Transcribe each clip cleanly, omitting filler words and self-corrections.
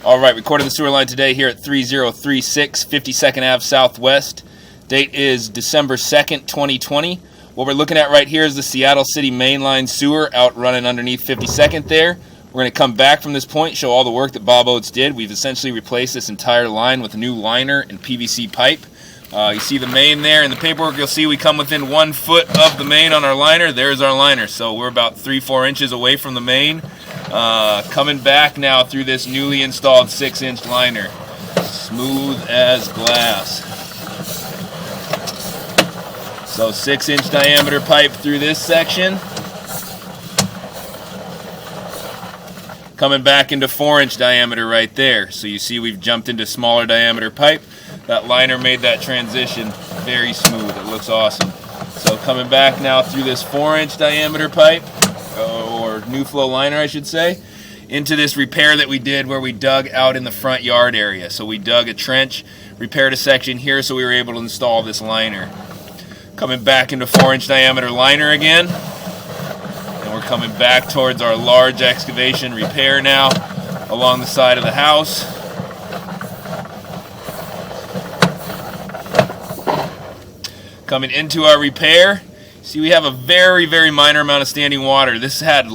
All right, recording the sewer line today here at 3036 52nd Ave Southwest. Date is December 2nd, 2020. What we're looking at right here is the Seattle City mainline sewer out running underneath 52nd there. We're going to come back from this point, show all the work that Bob Oates did. We've essentially replaced this entire line with a new liner and PVC pipe. You see the main there. In the paperwork, you'll see we come within 1 foot of the main on our liner. There's our liner. So we're about 3-4 inches away from the main. Coming back now through this newly installed 6-inch liner. Smooth as glass. So 6-inch diameter pipe through this section. Coming back into 4-inch diameter right there. So you see we've jumped into smaller diameter pipe. That liner made that transition very smooth. It looks awesome. So coming back now through this 4-inch diameter pipe, or new flow liner I should say, into this repair that we did where we dug out in the front yard area. So we dug a trench, repaired a section here so we were able to install this liner. Coming back into 4-inch diameter liner again. And we're coming back towards our large excavation repair now along the side of the house. Coming into our repair, see we have a very, very minor amount of standing water. This had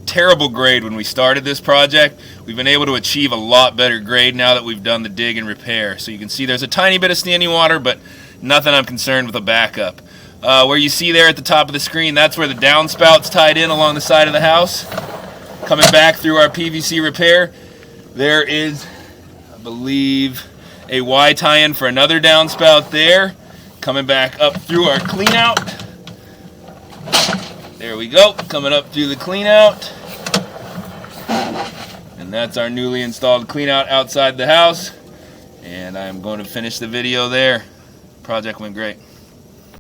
terrible grade when we started this project. We've been able to achieve a lot better grade now that we've done the dig and repair. So you can see there's a tiny bit of standing water, but nothing I'm concerned with a backup. Where you see there at the top of the screen, that's where the downspouts tied in along the side of the house. Coming back through our PVC repair, there is, I believe, a Y tie-in for another downspout there. Coming back up through our clean out. There we go, coming up through the clean out. And that's our newly installed clean out outside the house. And I'm going to finish the video there. Project went great.